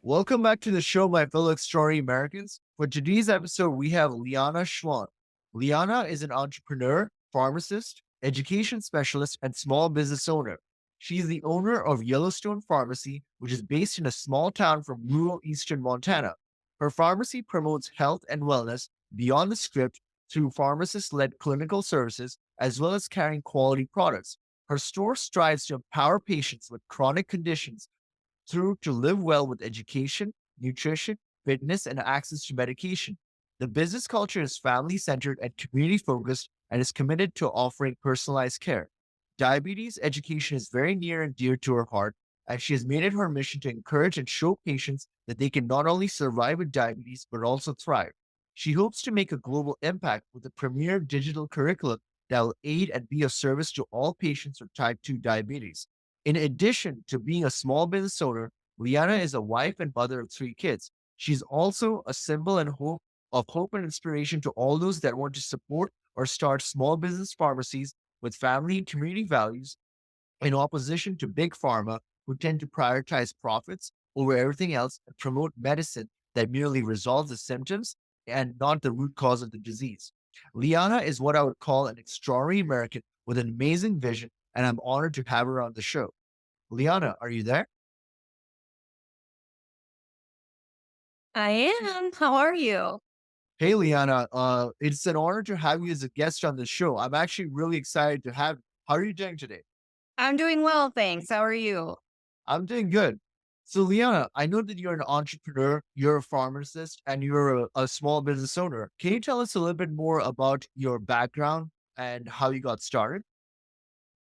Welcome back to the show, my fellow extraordinary Americans. For today's episode, we have Leanna Schwend. Leanna is an entrepreneur, pharmacist, education specialist, and small business owner. She is the owner of Yellowstone Pharmacy, which is based in a small town from rural eastern Montana. Her pharmacy promotes health and wellness beyond the script through pharmacist led clinical services, as well as carrying quality products. Her store strives to empower patients with chronic conditions through to live well with education, nutrition, fitness, and access to medication. The business culture is family centered and community focused and is committed to offering personalized care. Diabetes education is very near and dear to her heart, and she has made it her mission to encourage and show patients that they can not only survive with diabetes, but also thrive. She hopes to make a global impact with a premier digital curriculum that will aid and be of service to all patients with type 2 diabetes. In addition to being a small business owner, Liana is a wife and mother of three kids. She's also a symbol and hope and inspiration to all those that want to support or start small business pharmacies with family and community values in opposition to big pharma who tend to prioritize profits over everything else and promote medicine that merely resolves the symptoms and not the root cause of the disease. Liana is what I would call an extraordinary American with an amazing vision, and I'm honored to have her on the show. Liana, are you there? I am. How are you? Hey, Liana, it's an honor to have you as a guest on the show. I'm actually really excited to have you. How are you doing today? I'm doing well, thanks. How are you? I'm doing good. So, Liana, I know that you're an entrepreneur, you're a pharmacist, and you're a small business owner. Can you tell us a little bit more about your background and how you got started?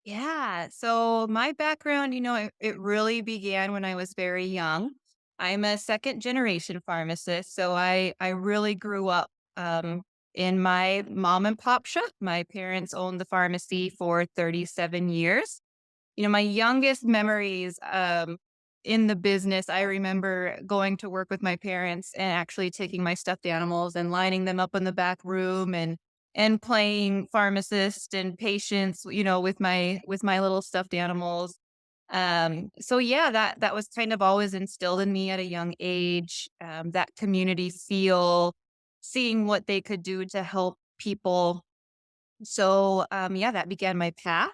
Yeah. So my background, it really began when I was very young. I'm a second generation pharmacist, so I really grew up in my mom and pop shop. My parents owned the pharmacy for 37 years. My youngest memories in the business, I remember going to work with my parents and actually taking my stuffed animals and lining them up in the back room and playing pharmacist and patients, with my little stuffed animals. So yeah, that was kind of always instilled in me at a young age. That community feel, seeing what they could do to help people. So, yeah, that began my path.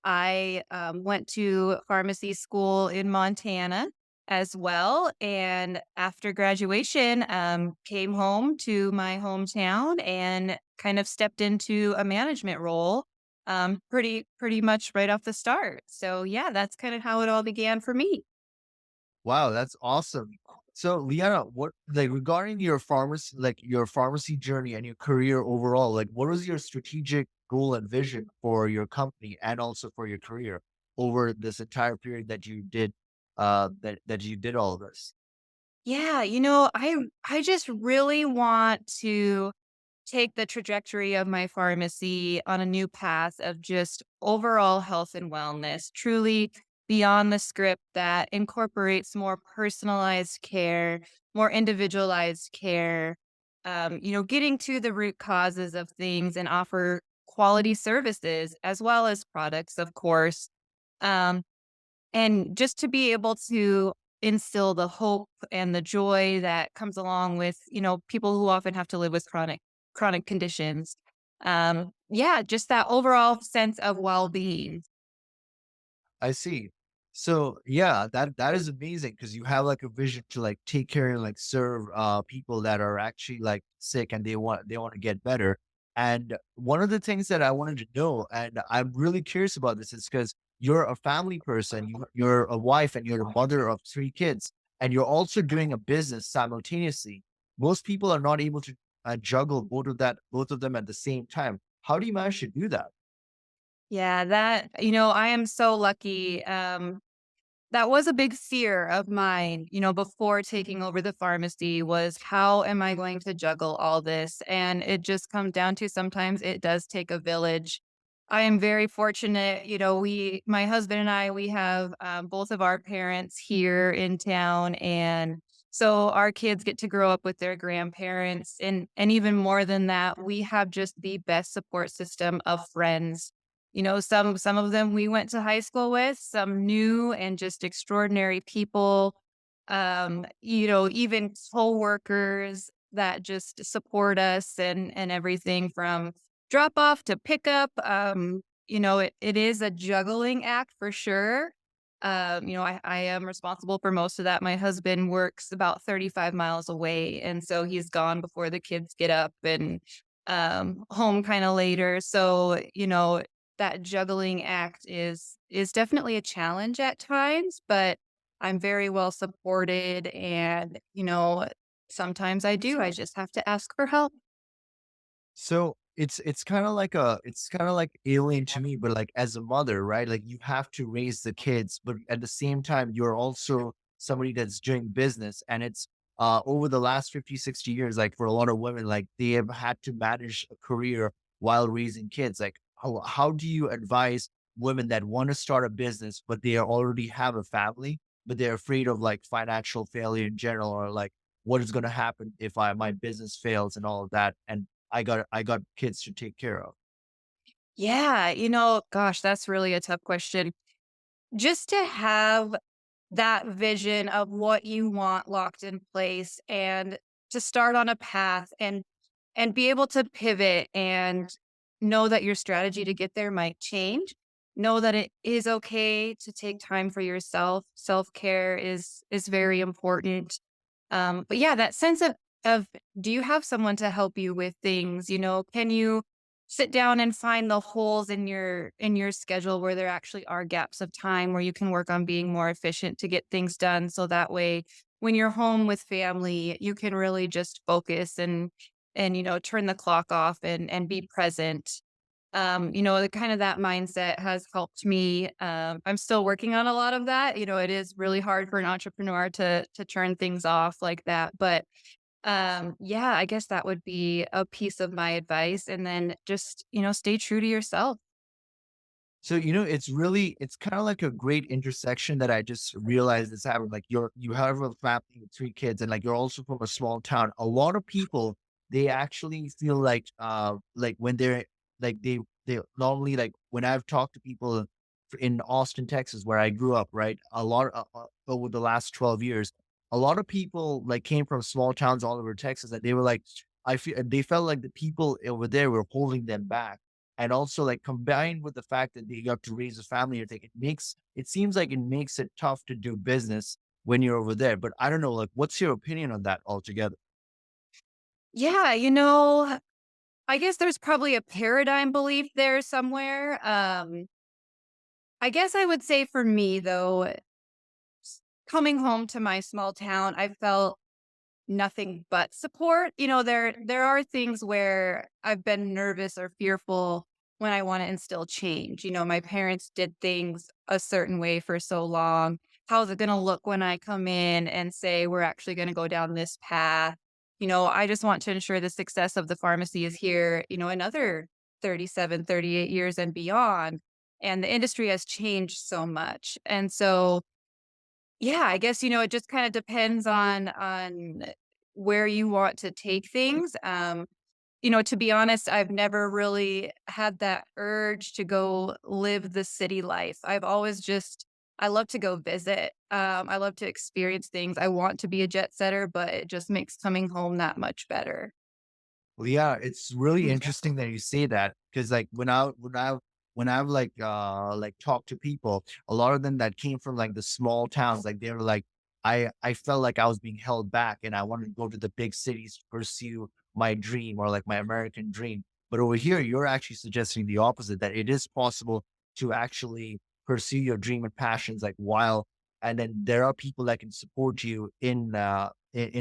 I went to pharmacy school in Montana as well. And after graduation, came home to my hometown and kind of stepped into a management role pretty much right off the start. So, yeah, that's kind of how it all began for me. Wow, that's awesome. So, Liana, what like regarding your pharmacy journey and your career overall, like what was your strategic goal and vision for your company and also for your career over this entire period that you did that you did all of this? Yeah, I just really want to take the trajectory of my pharmacy on a new path of just overall health and wellness, truly beyond the script that incorporates more personalized care, more individualized care, getting to the root causes of things and offer quality services as well as products, of course. Um, and just to be able to instill the hope and the joy that comes along with, people who often have to live with chronic conditions. Yeah, just that overall sense of well-being. I see. So yeah, that is amazing because you have like a vision to like take care and like serve people that are actually like sick and they want to get better. And one of the things that I wanted to know, and I'm really curious about this, is because you're a family person, you're a wife and you're a mother of three kids, and you're also doing a business simultaneously. Most people are not able to juggle both of them at the same time. How do you manage to do that? Yeah, I am so lucky. That was a big fear of mine, before taking over the pharmacy was how am I going to juggle all this? And it just comes down to sometimes it does take a village. I am very fortunate, my husband and I, we have both of our parents here in town. And so our kids get to grow up with their grandparents. And even more than that, we have just the best support system of friends. Some of them we went to high school with, some new and just extraordinary people. Even coworkers that just support us and everything from drop off to pickup. It is a juggling act for sure. I am responsible for most of that. My husband works about 35 miles away, and so he's gone before the kids get up and home kind of later. So, that juggling act is definitely a challenge at times, but I'm very well supported and, sometimes I just have to ask for help. So it's kind of like it's kind of like alien to me, but like as a mother, right? Like you have to raise the kids, but at the same time, you're also somebody that's doing business. And it's over the last 50, 60 years, like for a lot of women, like they have had to manage a career while raising kids. Like how do you advise women that want to start a business, but they already have a family, but they're afraid of like financial failure in general, or like what is going to happen if my business fails and all of that? And I got kids to take care of. Yeah, gosh, that's really a tough question. Just to have that vision of what you want locked in place and to start on a path and be able to pivot and know that your strategy to get there might change. Know that it is okay to take time for yourself. Self-care is very important. But yeah, that sense of do you have someone to help you with things? Can you sit down and find the holes in your schedule where there actually are gaps of time where you can work on being more efficient to get things done so that way when you're home with family, you can really just focus and turn the clock off and be present. The kind of that mindset has helped me. I'm still working on a lot of that. It is really hard for an entrepreneur to turn things off like that. But yeah, I guess that would be a piece of my advice. And then just, stay true to yourself. So, it's kind of like a great intersection that I just realized is happening. Like you have a family with three kids and like you're also from a small town. A lot of people, they actually feel like when they're like they normally like when I've talked to people in Austin, Texas, where I grew up, right? Over the last 12 years, a lot of people like came from small towns all over Texas and they were like, I feel they felt like the people over there were holding them back. And also, like, combined with the fact that you have to raise a family, it seems like it makes it tough to do business when you're over there. But I don't know, like, what's your opinion on that altogether? Yeah, I guess there's probably a paradigm belief there somewhere. I guess I would say for me though, coming home to my small town, I felt nothing but support. There are things where I've been nervous or fearful when I want to instill change. My parents did things a certain way for so long. How's it going to look when I come in and say we're actually going to go down this path? I just want to ensure the success of the pharmacy is here, another 37, 38 years and beyond. And the industry has changed so much. And so yeah, I guess, it just kinda depends on where you want to take things. To be honest, I've never really had that urge to go live the city life. I love to go visit. I love to experience things. I want to be a jet setter, but it just makes coming home that much better. Well, yeah, it's really interesting that you say that because like when I've like talked to people, a lot of them that came from like the small towns, like they were like, I felt like I was being held back and I wanted to go to the big cities to pursue my dream or like my American dream. But over here, you're actually suggesting the opposite, that it is possible to actually pursue your dream and passions like while and then there are people that can support you in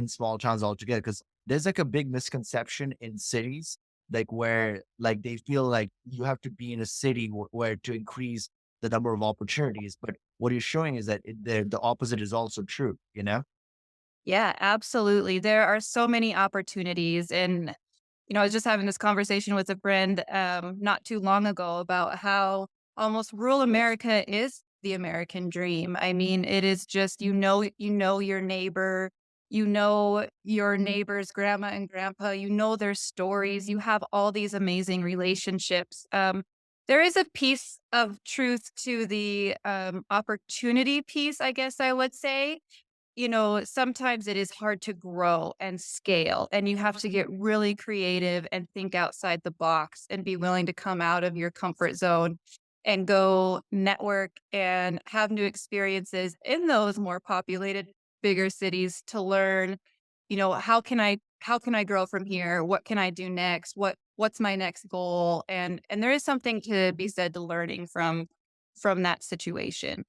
small towns altogether. Because there's like a big misconception in cities, like where like they feel like you have to be in a city where to increase the number of opportunities. But what you're showing is that the opposite is also true, you know? Yeah, absolutely. There are so many opportunities. And, I was just having this conversation with a friend not too long ago about how almost rural America is the American dream. I mean, it is just, your neighbor, your neighbor's grandma and grandpa, their stories, you have all these amazing relationships. There is a piece of truth to the opportunity piece, I guess I would say sometimes it is hard to grow and scale, and you have to get really creative and think outside the box and be willing to come out of your comfort zone and go network and have new experiences in those more populated, bigger cities to learn, how can I grow from here? What can I do next? What's my next goal? And there is something to be said to learning from that situation.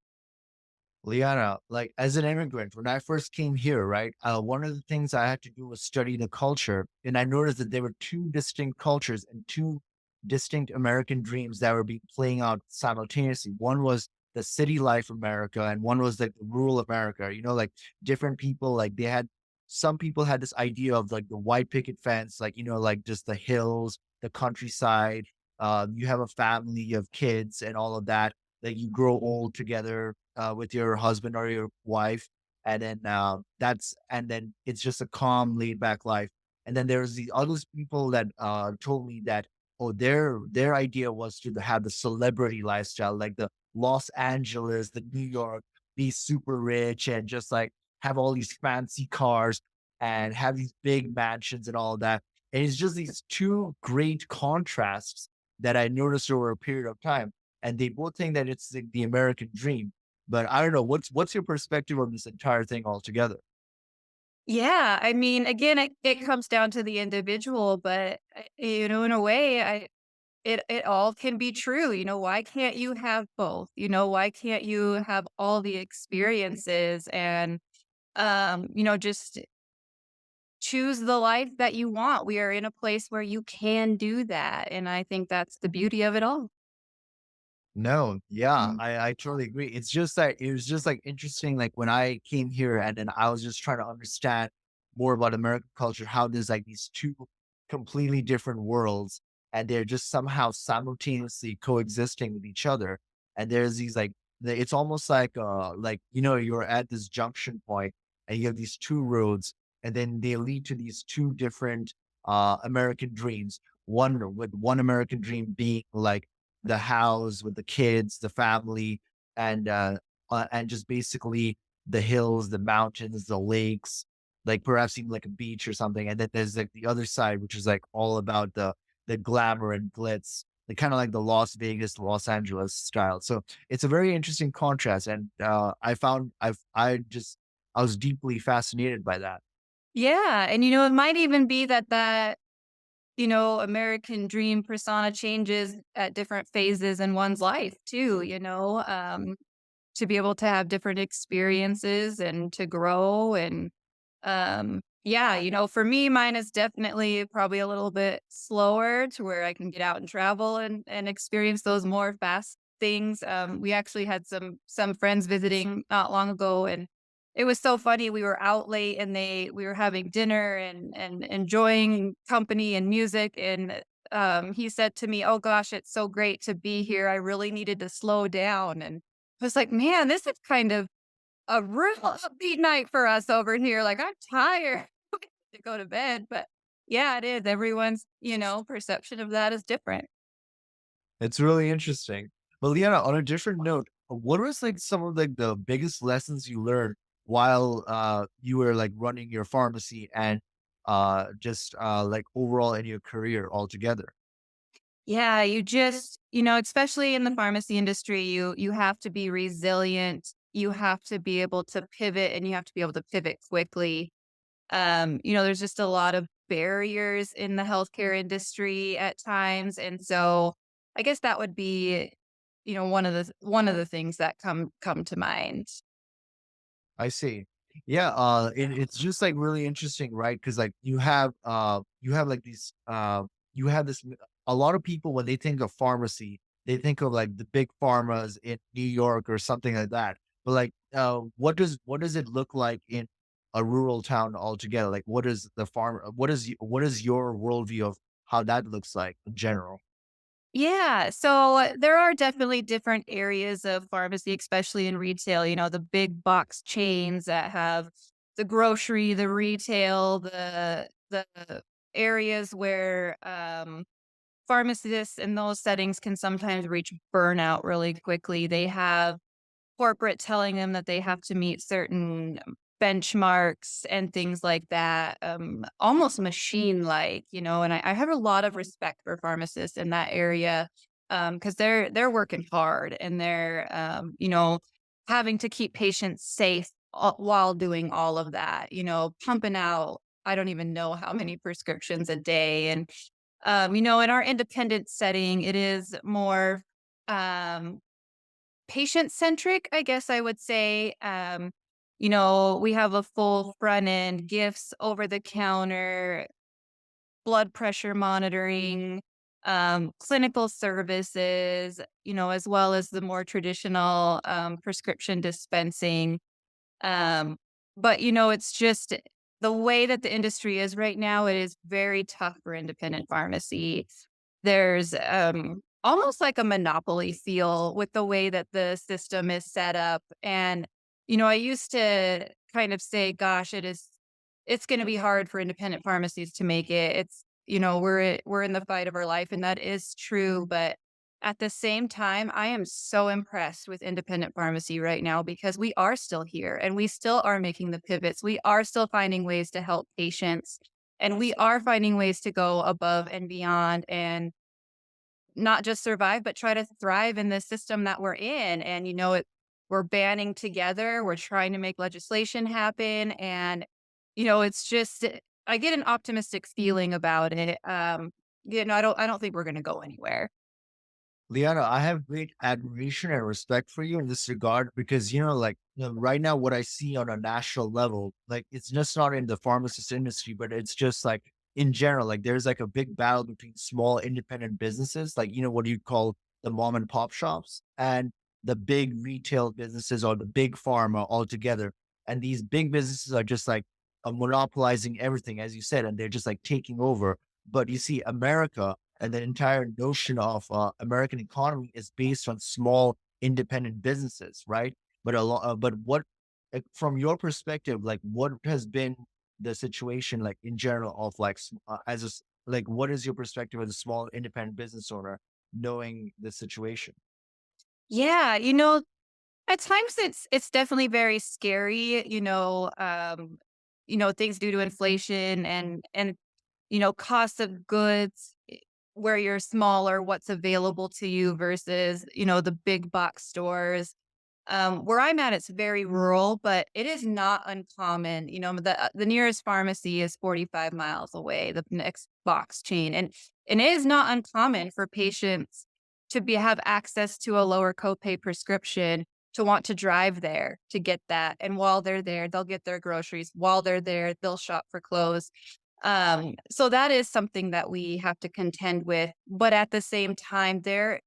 Liana, like as an immigrant, when I first came here, right, one of the things I had to do was study the culture. And I noticed that there were two distinct cultures and two distinct American dreams that were being playing out simultaneously. One was the city life America, and one was like the rural America. Like different people, like some people had this idea of like the white picket fence, like, like just the hills, the countryside. You have a family, you have kids and all of that. That you grow old together with your husband or your wife, and then it's just a calm, laid back life. And then there's the other people that told me that their idea was to have the celebrity lifestyle, like the Los Angeles, the New York, be super rich and just like have all these fancy cars and have these big mansions and all that. And it's just these two great contrasts that I noticed over a period of time, and they both think that it's the American dream. But I don't know, what's your perspective on this entire thing altogether? Yeah, I mean, again, it comes down to the individual, but in a way, it all can be true. Why can't you have both? Why can't you have all the experiences and just choose the life that you want? We are in a place where you can do that, and I think that's the beauty of it all. No, yeah, Mm. I totally agree. It's just that it was just like interesting, like when I came here and then I was just trying to understand more about American culture, how there's like these two completely different worlds and they're just somehow simultaneously coexisting with each other. And there's these like it's almost like you're at this junction point and you have these two roads and then they lead to these two different American dreams. One with one American dream being like the house with the kids, the family, and just basically the hills, the mountains, the lakes, like perhaps even like a beach or something. And then there's like the other side, which is like all about the glamour and glitz, like kind of like the Las Vegas, Los Angeles style. So it's a very interesting contrast, and I was deeply fascinated by that. Yeah, and it might even be that American dream persona changes at different phases in one's life too, to be able to have different experiences and to grow and yeah, for me mine is definitely probably a little bit slower to where I can get out and travel and experience those more fast things. We actually had some friends visiting not long ago, and it was so funny. We were out late and we were having dinner and enjoying company and music, and he said to me, "Oh gosh, it's so great to be here. I really needed to slow down." And I was like, "Man, this is kind of a real upbeat night for us over here. Like, I'm tired to go to bed." But yeah, it is. Everyone's perception of that is different. It's really interesting. But Leanna, on a different note, what was like some of like the biggest lessons you learned while you were like running your pharmacy and just like overall in your career altogether? Yeah, especially in the pharmacy industry, you have to be resilient. You have to be able to pivot and you have to be able to pivot quickly. There's just a lot of barriers in the healthcare industry at times. And so I guess that would be one of the things that come to mind. I see. Yeah, it's just like really interesting, right? Because like you have like these you have this a lot of people when they think of pharmacy, they think of like the big pharmas in New York or something like that. But like what does it look like in a rural town altogether? Like what is your worldview of how that looks like in general? Yeah, so there are definitely different areas of pharmacy, especially in retail. The big box chains that have the grocery, the retail, the areas where pharmacists in those settings can sometimes reach burnout really quickly. They have corporate telling them that they have to meet certain benchmarks and things like that, almost machine like, and I have a lot of respect for pharmacists in that area, because they're working hard and they're having to keep patients safe while doing all of that, pumping out I don't even know how many prescriptions a day. And in our independent setting, it is more um patient centric, I guess I would say. We have a full front end, gifts over the counter, blood pressure monitoring, clinical services, as well as the more traditional prescription dispensing. Um, but it's just the way that the industry is right now, it is very tough for independent pharmacy. There's almost like a monopoly feel with the way that the system is set up. And, I used to kind of say, gosh, it's going to be hard for independent pharmacies to make it. We're in the fight of our life, and that is true. But at the same time, I am so impressed with independent pharmacy right now because we are still here and we still are making the pivots. We are still finding ways to help patients and we are finding ways to go above and beyond and not just survive, but try to thrive in the system that we're in. And, we're banding together, we're trying to make legislation happen. And, it's just, I get an optimistic feeling about it. I don't think we're going to go anywhere. Liana, I have great admiration and respect for you in this regard because, right now, what I see on a national level, like, it's just not in the pharmacist industry, but it's just like in general, like, there's like a big battle between small independent businesses, like, what you call the mom and pop shops and the big retail businesses or the big pharma altogether. And these big businesses are just like monopolizing everything, as you said, and they're just like taking over. But you see, America, and the entire notion of American economy is based on small independent businesses, right? But what, like, from your perspective, like, what has been the situation, like, in general, of like, like, what is your perspective as a small independent business owner, knowing the situation? Yeah, at times it's definitely very scary, things due to inflation and cost of goods where you're smaller, what's available to you versus, the big box stores. Where I'm at, it's very rural, but it is not uncommon. The nearest pharmacy is 45 miles away, the next box chain. And it is not uncommon for patients to have access to a lower copay prescription to want to drive there to get that. And while they're there, they'll get their groceries. While they're there, they'll shop for clothes. So that is something that we have to contend with. But at the same time, there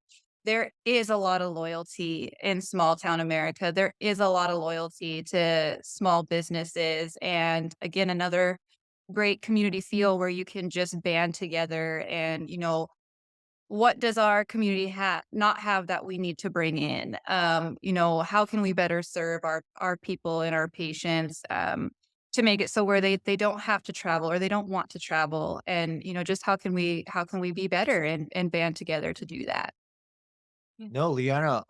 is a lot of loyalty in small town America. There is a lot of loyalty to small businesses. And again, another great community feel where you can just band together and, what does our community not have that we need to bring in? How can we better serve our people and our patients to make it so where they don't have to travel or they don't want to travel? And, just how can we be better and band together to do that? No, Liana,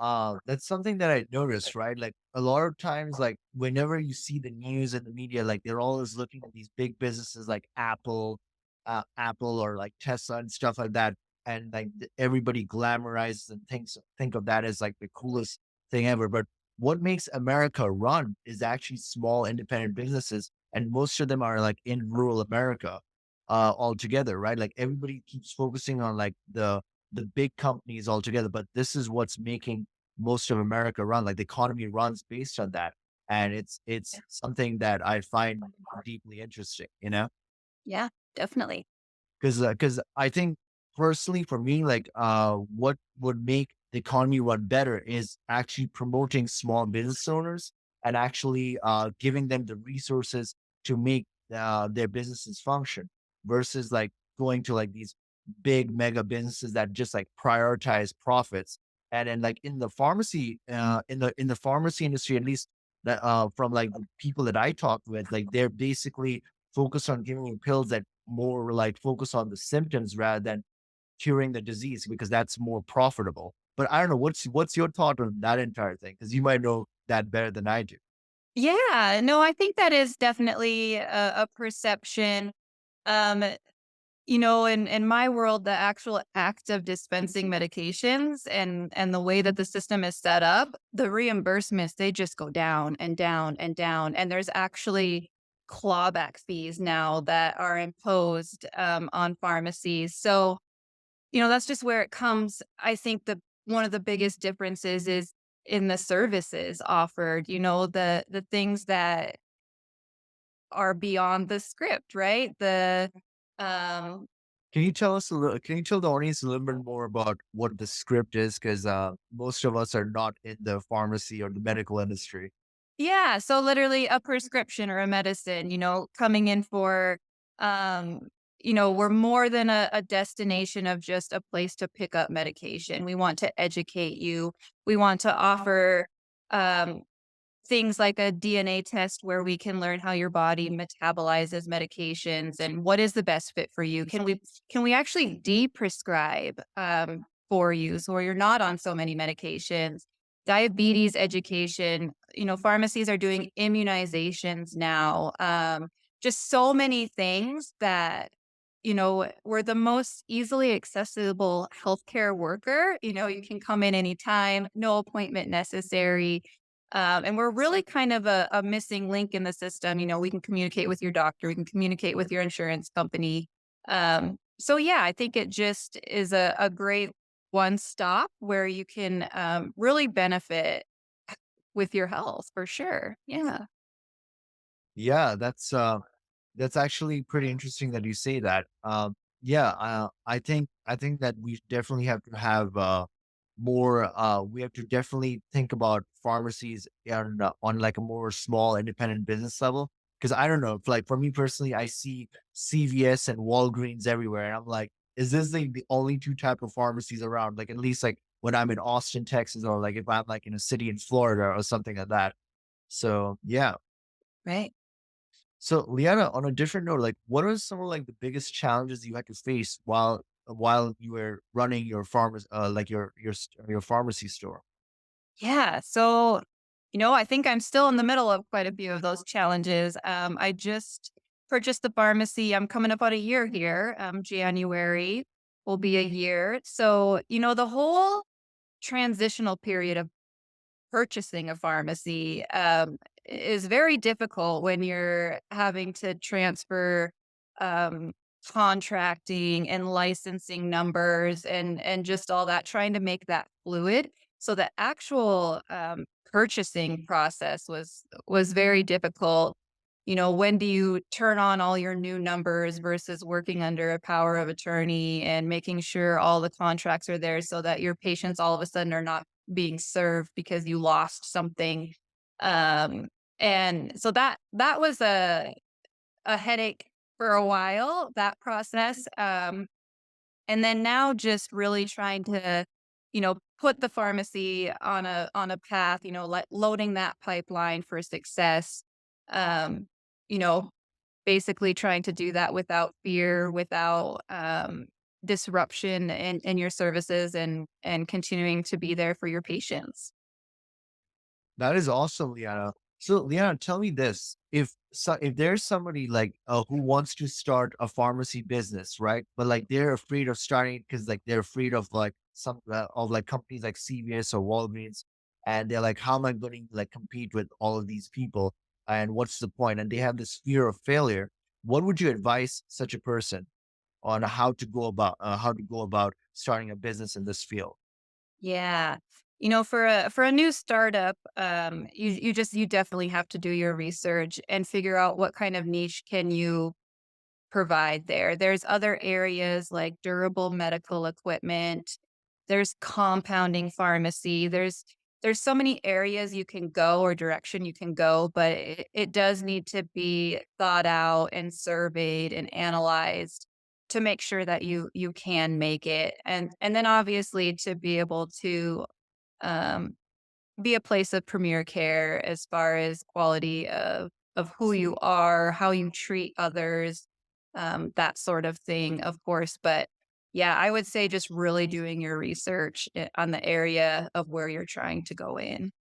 that's something that I noticed, right? Like, a lot of times, like, whenever you see the news and the media, like, they're always looking at these big businesses like Apple or like Tesla and stuff like that. And like, everybody glamorizes and think of that as like the coolest thing ever. But what makes America run is actually small independent businesses. And most of them are like in rural America altogether, right? Like, everybody keeps focusing on like the big companies altogether, but this is what's making most of America run. Like, the economy runs based on that. And it's something that I find deeply interesting, Yeah, definitely. because I think personally for me, like, what would make the economy run better is actually promoting small business owners and actually giving them the resources to make their businesses function versus like going to like these big mega businesses that just like prioritize profits. And then, like, in the pharmacy, in the pharmacy industry, at least, that from like the people that I talked with, like, they're basically focused on giving you pills that more like focus on the symptoms rather than curing the disease because that's more profitable. But I don't know, what's your thought on that entire thing? Because you might know that better than I do. Yeah, no, I think that is definitely a perception. Um, in my world, the actual act of dispensing medications and the way that the system is set up, the reimbursements, they just go down and down and down. And there's actually clawback fees now that are imposed on pharmacies. So, that's just where it comes. I think the one of the biggest differences is in the services offered, the things that are beyond the script, right? Um Can you tell the audience a little bit more about what the script is? Because most of us are not in the pharmacy or the medical industry. Yeah, so literally a prescription or a medicine, coming in for, um, we're more than a destination of just a place to pick up medication. We want to educate you. We want to offer um, things like a DNA test where we can learn how your body metabolizes medications and what is the best fit for you. Can we actually de-prescribe for you so you're not on so many medications? Diabetes education, pharmacies are doing immunizations now. Just so many things that we're the most easily accessible healthcare worker. You can come in anytime, no appointment necessary, and we're really kind of a missing link in the system. We can communicate with your doctor, we can communicate with your insurance company. So yeah, I think it just is a great one stop where you can really benefit with your health for sure. Yeah. Yeah, that's actually pretty interesting that you say that. Yeah, I think that we definitely have to have more. We have to definitely think about pharmacies on like a more small independent business level. Because I don't know, if, like for me personally, I see CVS and Walgreens everywhere, and I'm like, is this the only two type of pharmacies around? Like at least like when I'm in Austin, Texas, or like if I'm like in a city in Florida or something like that. So yeah. Right. So, Leanna, on a different note, like, what are some of like the biggest challenges you had to face while you were running your like your pharmacy store? Yeah. So, I think I'm still in the middle of quite a few of those challenges. I just purchased the pharmacy. I'm coming up on a year here. January will be a year. So, the whole transitional period of purchasing a pharmacy is very difficult when you're having to transfer um, contracting and licensing numbers and just all that, trying to make that fluid. So the actual purchasing process was very difficult. When do you turn on all your new numbers versus working under a power of attorney and making sure all the contracts are there so that your patients all of a sudden are not being served because you lost something. Um, and so that was a headache for a while, that process. And then now just really trying to, put the pharmacy on a path, like loading that pipeline for success. Um, you know, basically trying to do that without fear, without disruption in your services and continuing to be there for your patients. That is awesome, Liana. So, Liana, tell me this: if there's somebody like who wants to start a pharmacy business, right? But like they're afraid of starting because like they're afraid of like some of like companies like CVS or Walgreens, and they're like, how am I going to like compete with all of these people? And what's the point? And they have this fear of failure. What would you advise such a person on how to go about starting a business in this field? Yeah. For a new startup, you definitely have to do your research and figure out what kind of niche can you provide there. There's other areas like durable medical equipment. There's compounding pharmacy. There's so many areas you can go or direction you can go, but it does need to be thought out and surveyed and analyzed to make sure that you can make it. And then obviously to be able to um be a place of premier care as far as quality of who you are, how you treat others, that sort of thing, of course. But yeah, I would say just really doing your research on the area of where you're trying to go in.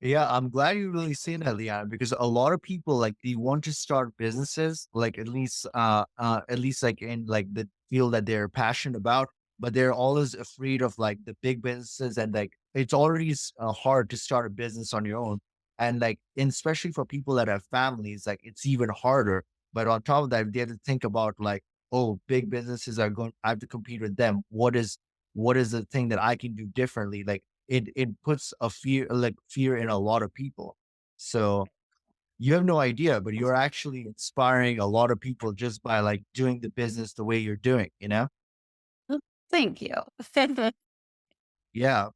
Yeah, I'm glad you really say that, Leanne, because a lot of people like they want to start businesses, like at least like in like the field that they're passionate about, but they're always afraid of like the big businesses and like it's already hard to start a business on your own. And like, and especially for people that have families, like it's even harder. But on top of that, they have to think about like, oh, big businesses are going, I have to compete with them. What is the thing that I can do differently? Like, it puts a fear like fear in a lot of people. So you have no idea, but you're actually inspiring a lot of people just by like doing the business the way you're doing, you know? Mm, thank you. Yeah.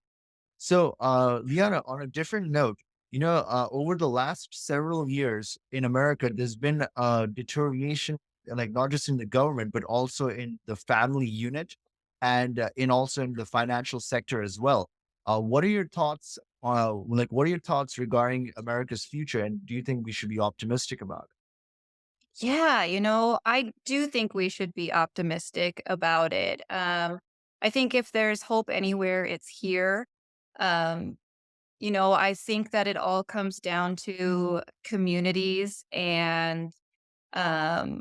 So, Liana, on a different note, over the last several years in America, there's been a deterioration, like not just in the government, but also in the family unit and in also in the financial sector as well. What are your thoughts? What are your thoughts regarding America's future? And do you think we should be optimistic about it? Yeah, I do think we should be optimistic about it. I think if there's hope anywhere, it's here. Um, I think that it all comes down to communities and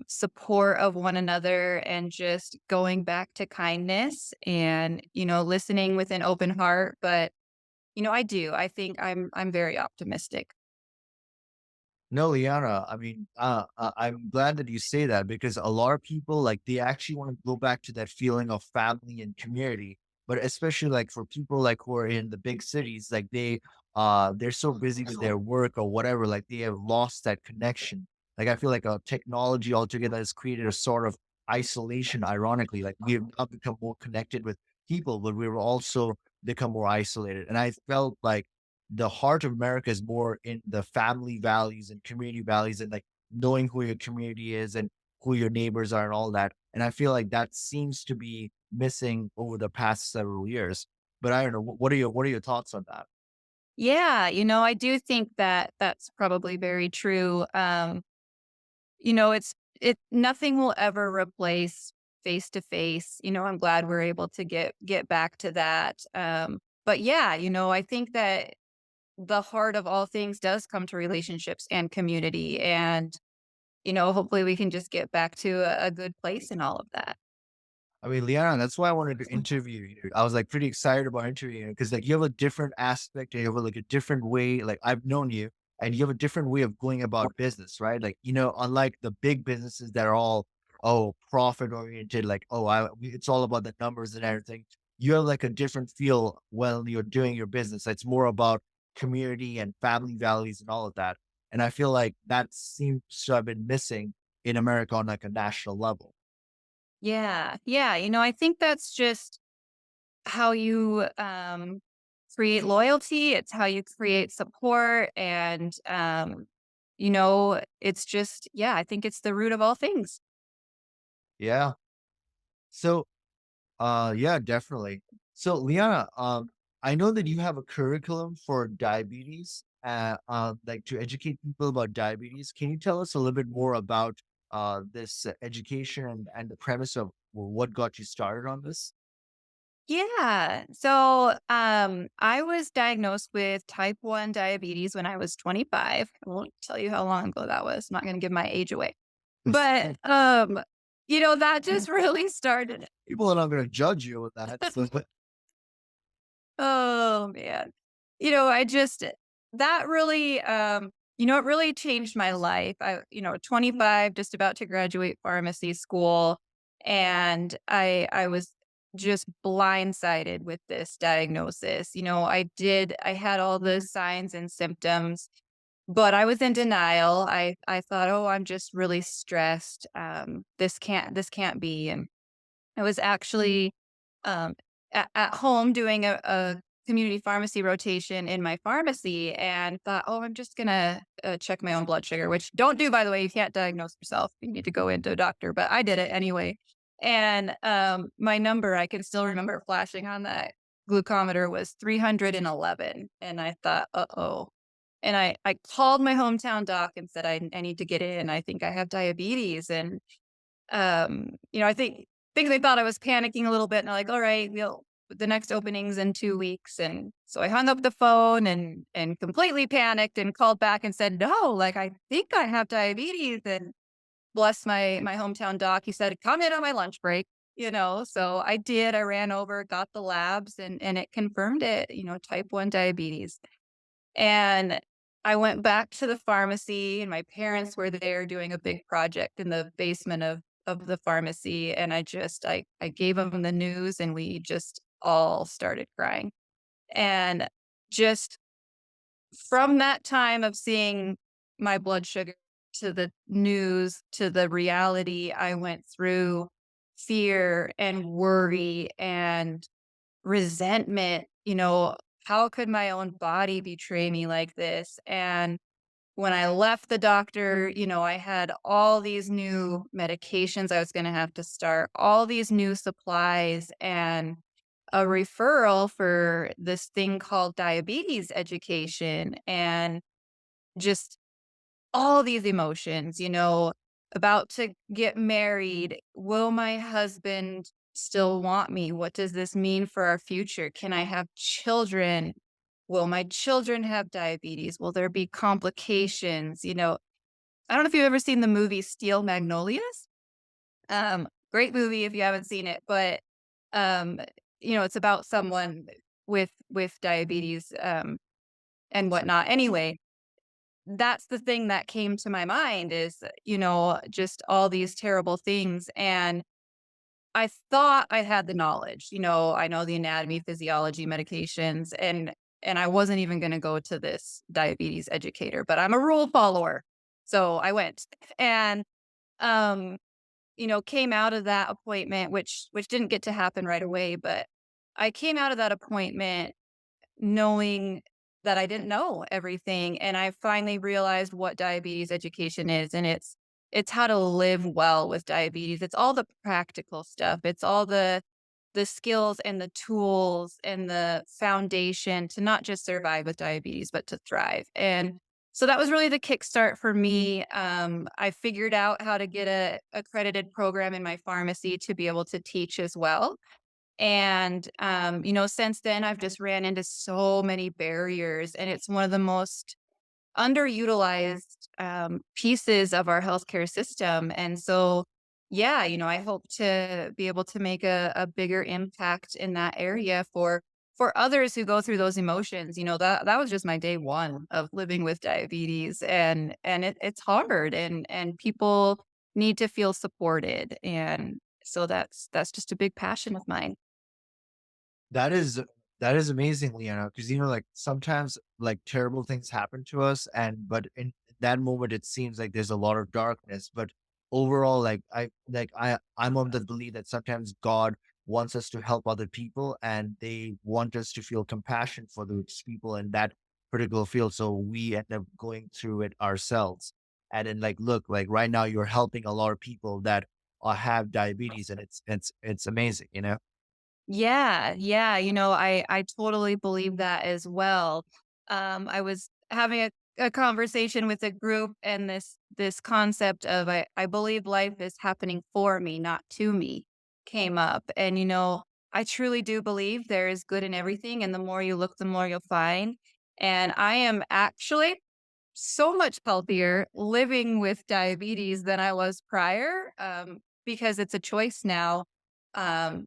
support of one another and just going back to kindness and, listening with an open heart. But, I do. I think I'm very optimistic. No, Liana. I mean, I'm glad that you say that because a lot of people like they actually want to go back to that feeling of family and community. But especially like for people like who are in the big cities, like they're so busy with their work or whatever, like they have lost that connection. Like I feel like technology altogether has created a sort of isolation. Ironically, like we have not become more connected with people, but we've also become more isolated. And I felt like the heart of America is more in the family values and community values and like knowing who your community is and who your neighbors are and all that. And I feel like that seems to be missing over the past several years. But I don't know. What are your thoughts on that? Yeah, I do think that that's probably very true. It nothing will ever replace face to face. I'm glad we're able to get back to that. But yeah, I think that the heart of all things does come to relationships and community. And, hopefully we can just get back to a good place in all of that. I mean, Leanna, that's why I wanted to interview you. I was like pretty excited about interviewing you because like you have a different aspect and you have like a different way. Like I've known you and you have a different way of going about business, right? Like, unlike the big businesses that are all, oh, profit oriented, like, oh, it's all about the numbers and everything. You have like a different feel when you're doing your business. It's more about community and family values and all of that. And I feel like that seems to have been missing in America on like a national level. Yeah. Yeah. I think that's just how you create loyalty. It's how you create support. And, it's just, yeah, I think it's the root of all things. Yeah. So, yeah, definitely. So, Liana, I know that you have a curriculum for diabetes, like to educate people about diabetes. Can you tell us a little bit more about this education and the premise of what got you started on this? Yeah. So, I was diagnosed with type 1 diabetes when I was 25. I won't tell you how long ago that was. I'm not going to give my age away. But, that just really started. People are not going to judge you with that. So, but Oh, man. I just that really, it really changed my life. 25, just about to graduate pharmacy school, and I was just blindsided with this diagnosis. I had all the signs and symptoms, but I was in denial. I thought, "Oh, I'm just really stressed. This can't be." And I was actually, um, at home doing a community pharmacy rotation in my pharmacy and thought, "Oh, I'm just gonna, check my own blood sugar," which don't do, by the way. You can't diagnose yourself. You need to go into a doctor, but I did it anyway. And, my number, I can still remember it flashing on that glucometer was 311, and I thought, "Uh-oh." And I called my hometown doc and said, "I need to get in. I think I have diabetes." And I think they thought I was panicking a little bit, and they're like, "All right, the next opening's in 2 weeks. And so I hung up the phone and completely panicked and called back and said, no, like, I think I have diabetes. And bless my hometown doc, he said, come in on my lunch break, so I did. I ran over, got the labs, and it confirmed it, type 1 diabetes. And I went back to the pharmacy, and my parents were there doing a big project in the basement of the pharmacy, and I gave them the news, and we just all started crying. And just from that time of seeing my blood sugar to the news to the reality, I went through fear and worry and resentment. How could my own body betray me like this? And when I left the doctor, I had all these new medications I was going to have to start, all these new supplies, and a referral for this thing called diabetes education, and just all these emotions, about to get married. Will my husband still want me? What does this mean for our future? Can I have children? Will my children have diabetes? Will there be complications? I don't know if you've ever seen the movie Steel Magnolias. Great movie if you haven't seen it, but um, it's about someone with diabetes and whatnot. Anyway, that's the thing that came to my mind is, just all these terrible things. And I thought I had the knowledge, I know the anatomy, physiology, medications, and I wasn't even going to go to this diabetes educator, but I'm a rule follower. So I went and, um, came out of that appointment, which didn't get to happen right away, but I came out of that appointment knowing that I didn't know everything, and I finally realized what diabetes education is, and it's how to live well with diabetes. It's all the practical stuff. It's all the skills and the tools and the foundation to not just survive with diabetes, but to thrive. And so that was really the kickstart for me. I figured out how to get a accredited program in my pharmacy to be able to teach as well. And, since then, I've just ran into so many barriers, and it's one of the most underutilized pieces of our healthcare system. And so, yeah, I hope to be able to make a bigger impact in that area for others who go through those emotions. That was just my day one of living with diabetes, and it's hard, and people need to feel supported. And so that's just a big passion of mine. That is that is amazing, Leanna, because like sometimes like terrible things happen to us, and but in that moment it seems like there's a lot of darkness. But overall, I'm of the belief that sometimes God wants us to help other people, and they want us to feel compassion for those people in that particular field. So we end up going through it ourselves. And then look, like right now you're helping a lot of people that have diabetes, and it's amazing, Yeah, yeah, I totally believe that as well. I was having a conversation with a group, and this concept of I believe life is happening for me, not to me, came up. And I truly do believe there is good in everything, and the more you look, the more you'll find. And I am actually so much healthier living with diabetes than I was prior, because it's a choice now. Um,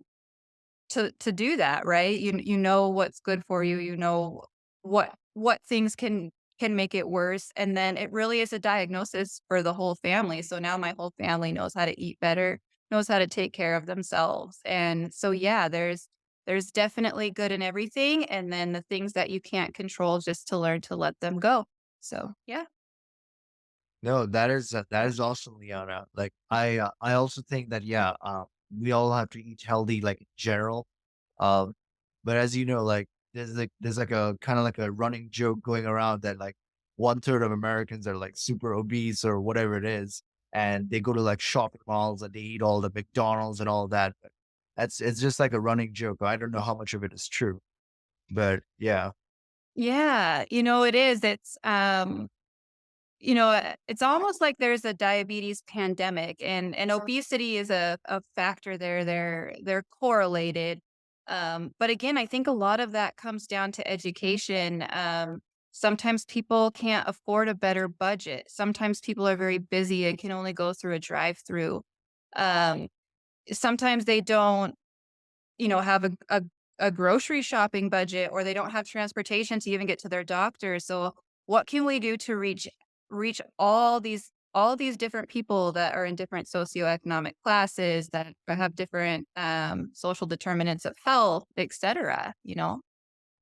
to do that, right? You know what's good for you, you know what things can make it worse, and then it really is a diagnosis for the whole family. So now my whole family knows how to eat better, knows how to take care of themselves. And so yeah, there's definitely good in everything, and then the things that you can't control, just to learn to let them go. So, yeah. No, that is awesome, Liana. Like I also think that yeah, we all have to eat healthy, like in general. Um, but as you know, like there's like a kind of like a running joke going around that like one third of Americans are like super obese or whatever it is, and they go to like shopping malls and they eat all the McDonald's and all that. But it's just like a running joke. I don't know how much of it is true, but yeah. Yeah, it is. It's almost like there's a diabetes pandemic, and obesity is a factor there. They're correlated. But again, I think a lot of that comes down to education. Sometimes people can't afford a better budget. Sometimes people are very busy and can only go through a drive-through. Um, Sometimes they don't, have a grocery shopping budget, or they don't have transportation to even get to their doctor. So what can we do to reach all these different people that are in different socioeconomic classes, that have different social determinants of health, etc.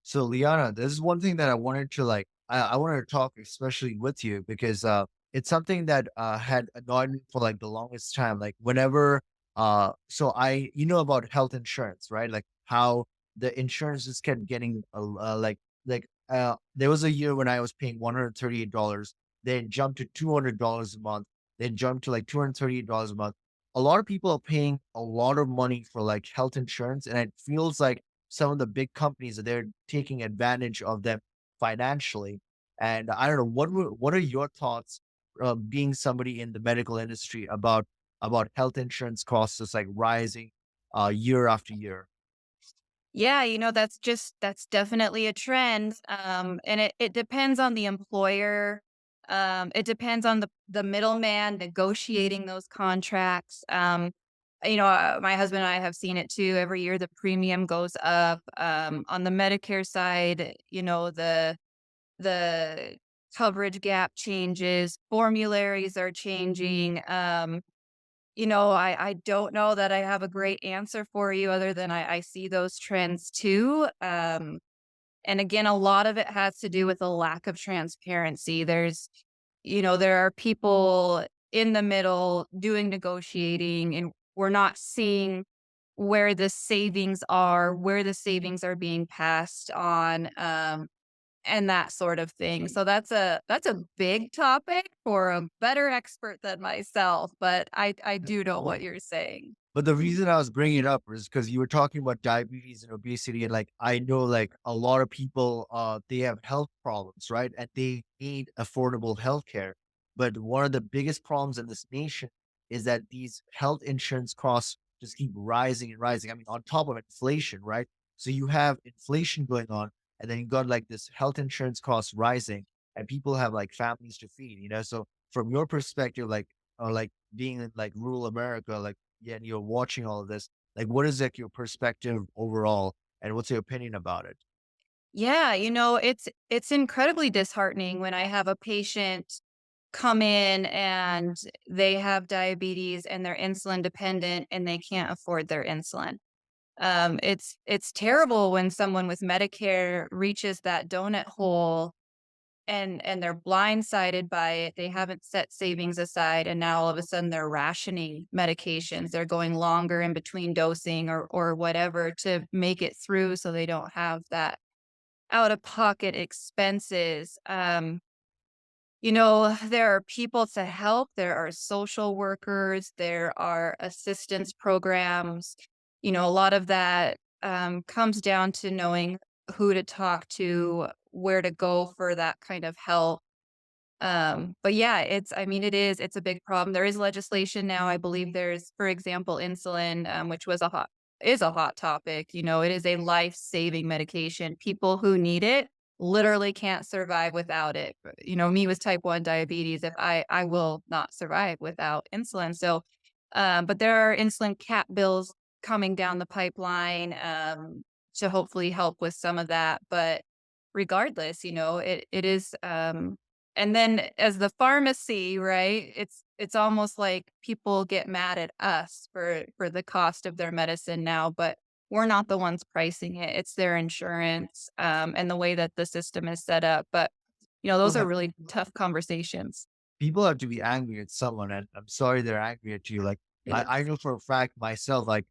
So, Liana, this is one thing that I wanted to I wanted to talk especially with you because it's something that had annoyed me for like the longest time. Like whenever so you know about health insurance, right? Like how the insurance just kept getting there was a year when I was paying $138, then jumped to $200 a month, then jumped to like $238 a month. A lot of people are paying a lot of money for like health insurance, and it feels like some of the big companies, they're taking advantage of them financially. And I don't know, what are your thoughts, being somebody in the medical industry, about health insurance costs just like rising year after year? Yeah, that's definitely a trend. And it depends on the employer. It depends on the middleman negotiating those contracts. My husband and I have seen it too. Every year the premium goes up. On the Medicare side, the coverage gap changes, formularies are changing. I don't know that I have a great answer for you, other than I see those trends too. And again, a lot of it has to do with a lack of transparency. There are people in the middle doing negotiating, and we're not seeing where the savings are being passed on. And that sort of thing. So that's a big topic for a better expert than myself, but I do know what you're saying. But the reason I was bringing it up is because you were talking about diabetes and obesity, and like I know, like a lot of people, they have health problems, right? And they need affordable healthcare. But one of the biggest problems in this nation is that these health insurance costs just keep rising and rising. I mean, on top of inflation, right? So you have inflation going on, and then you got like this health insurance costs rising, and people have like families to feed, you know? So from your perspective, like being in like rural America, like, yeah, and you're watching all of this, like, what is like your perspective overall, and what's your opinion about it? Yeah, it's incredibly disheartening when I have a patient come in and they have diabetes and they're insulin dependent and they can't afford their insulin. It's terrible when someone with Medicare reaches that donut hole and they're blindsided by it. They haven't set savings aside, and now all of a sudden they're rationing medications. They're going longer in between dosing or whatever to make it through so they don't have that out of pocket expenses. There are people to help. There are social workers, there are assistance programs. A lot of that comes down to knowing who to talk to, where to go for that kind of help. But yeah, it's a big problem. There is legislation now. I believe there's, for example, insulin, which is a hot topic. It is a life-saving medication. People who need it literally can't survive without it. Me with type 1 diabetes, if I will not survive without insulin. So, but there are insulin cap bills coming down the pipeline, to hopefully help with some of that. But regardless, it is, and then as the pharmacy, right, it's almost like people get mad at us for the cost of their medicine now, but we're not the ones pricing it. It's their insurance, and the way that the system is set up. But, those are really tough conversations. People have to be angry at someone, and I'm sorry they're angry at you. Like I know for a fact myself, like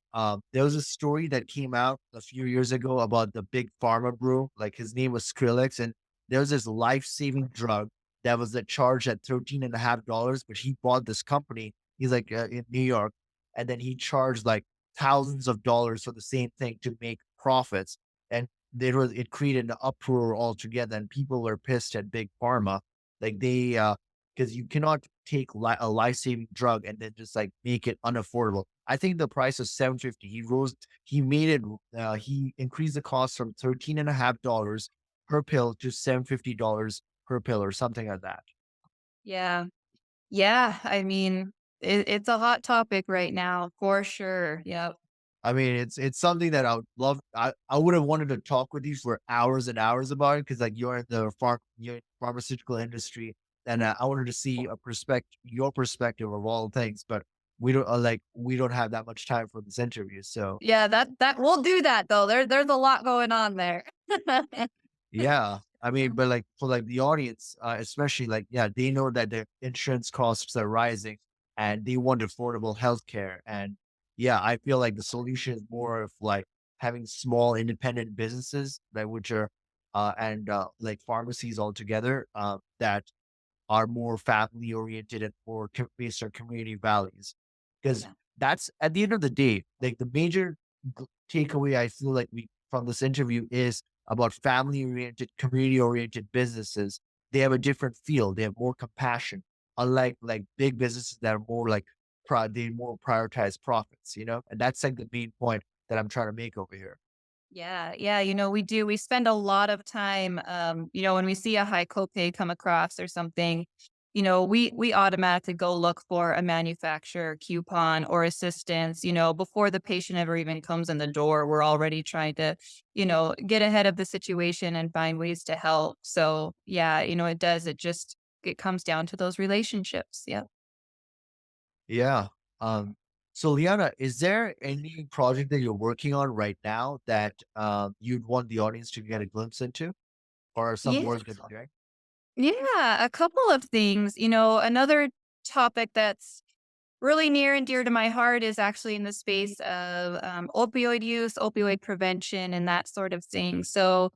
there was a story that came out a few years ago about the big pharma brew. Like his name was Skrillex, and there was this life-saving drug that was a charge at $13.50, but he bought this company. He's like in New York, and then he charged like thousands of dollars for the same thing to make profits. And it created an uproar altogether, and people were pissed at big pharma. Like they because you cannot take a life-saving drug and then just like make it unaffordable. I think the price was 750. He made it, he increased the cost from $13.50 per pill to $750 per pill or something like that. Yeah. Yeah. I mean, it's a hot topic right now for sure. Yep. I mean, it's something that I would love. I would have wanted to talk with you for hours and hours about it because like you're in the you're in pharmaceutical industry, and I wanted to see a your perspective of all things. But we don't have that much time for this interview. So Yeah, that we'll do that though. There's a lot going on there. yeah, I mean, but like for like the audience, especially like yeah, they know that their insurance costs are rising, and they want affordable healthcare. And yeah, I feel like the solution is more of like having small independent businesses that which are and like pharmacies altogether that are more family oriented and more based on community values. Because Yeah. that's at the end of the day, like the major takeaway I feel like we from this interview is about family oriented, community oriented businesses. They have a different feel. They have more compassion, unlike like big businesses that are more like they more prioritize profits. And that's like the main point that I'm trying to make over here. Yeah, yeah, we do. We spend a lot of time, when we see a high copay come across or something, we automatically go look for a manufacturer coupon or assistance, before the patient ever even comes in the door. We're already trying to, get ahead of the situation and find ways to help. So yeah, it does. It comes down to those relationships. Yeah. Yeah. Um, so Liana, is there any project that you're working on right now that you'd want the audience to get a glimpse into or some Yeah. work that you're doing? Yeah. A couple of things. Another topic that's really near and dear to my heart is actually in the space of opioid use, opioid prevention, and that sort of thing. So,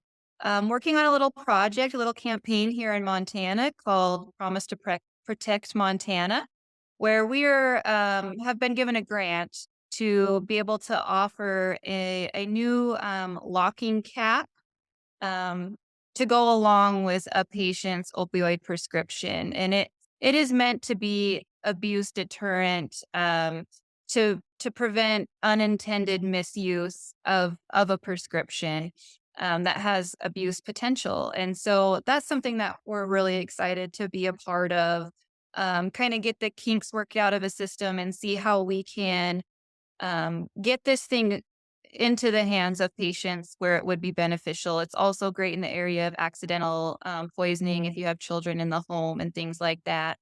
working on a little project, a little campaign here in Montana called Promise to Protect Montana, where we're have been given a grant to be able to offer a new locking cap um, to go along with a patient's opioid prescription, and it is meant to be abuse deterrent to prevent unintended misuse of a prescription that has abuse potential. And so that's something that we're really excited to be a part of. Kind of get the kinks worked out of a system and see how we can get this thing into the hands of patients where it would be beneficial. It's also great in the area of accidental poisoning if you have children in the home and things like that,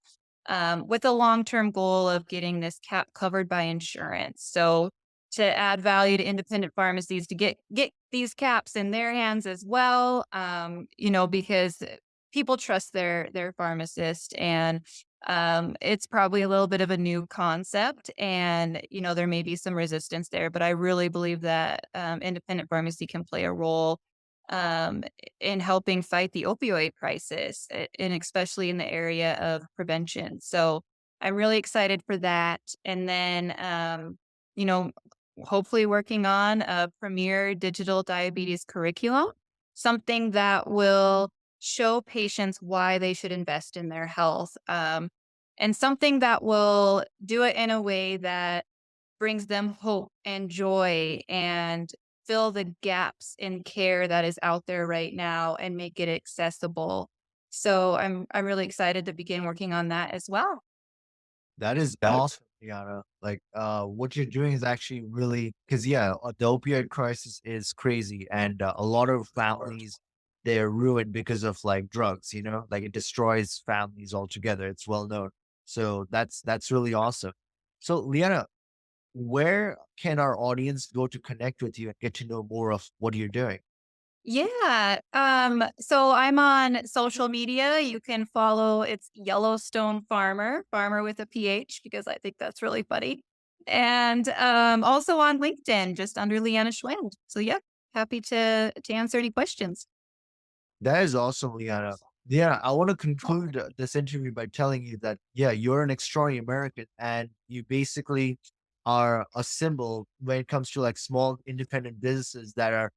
with a long term goal of getting this cap covered by insurance. So, to add value to independent pharmacies to get these caps in their hands as well, because people trust their pharmacist, and it's probably a little bit of a new concept, and there may be some resistance there, but I really believe that independent pharmacy can play a role um, in helping fight the opioid crisis, and especially in the area of prevention. So I'm really excited for that. And then, you know, hopefully working on a premier digital diabetes curriculum, something that will show patients why they should invest in their health. And something that will do it in a way that brings them hope and joy and fill the gaps in care that is out there right now and make it accessible. So I'm really excited to begin working on that as well. That is awesome, Liana. Like, what you're doing is actually really because yeah, the opioid crisis is crazy, and a lot of families they're ruined because of like drugs. Like it destroys families altogether. It's well known. So that's really awesome. So, Liana, where can our audience go to connect with you and get to know more of what you're doing? Yeah. So I'm on social media. You can follow it's Yellowstone Farmer with a PH because I think that's really funny. And also on LinkedIn, just under Leanna Schwend. So yeah, happy to answer any questions. That is awesome, Liana. Yeah, I want to conclude this interview by telling you that, yeah, you're an extraordinary American and you basically are a symbol when it comes to like small independent businesses that are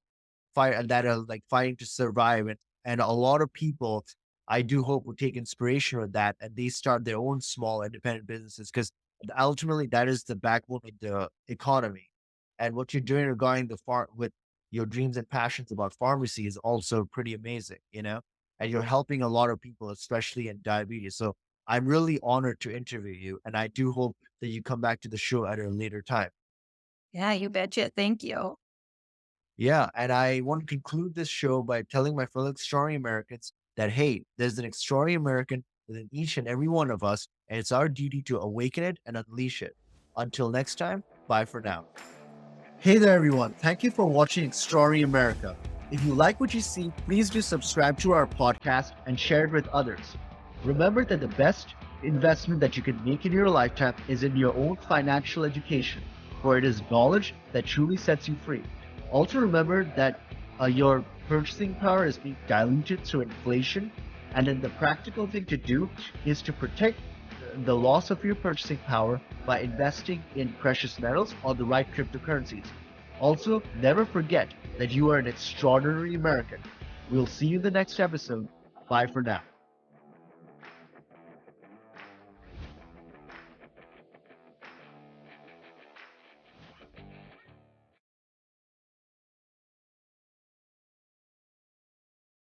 like fighting to survive. And a lot of people, I do hope will take inspiration with that and they start their own small independent businesses because Ultimately, that is the backbone of the economy. And what you're doing regarding the with your dreams and passions about pharmacy is also pretty amazing, and you're helping a lot of people, especially in diabetes. So I'm really honored to interview you. And I do hope that you come back to the show at a later time. Yeah, you betcha. Thank you. Yeah. And I want to conclude this show by telling my fellow extraordinary Americans that, hey, there's an extraordinary American within each and every one of us. And it's our duty to awaken it and unleash it. Until next time, bye for now. Hey there, everyone. Thank you for watching Extraordinary America. If you like what you see, please do subscribe to our podcast and share it with others. Remember that the best investment that you can make in your lifetime is in your own financial education, for it is knowledge that truly sets you free. Also, remember that your purchasing power is being diluted through inflation, and then the practical thing to do is to protect the loss of your purchasing power by investing in precious metals or the right cryptocurrencies. Also, never forget that you are an extraordinary American. We'll see you in the next episode. Bye for now.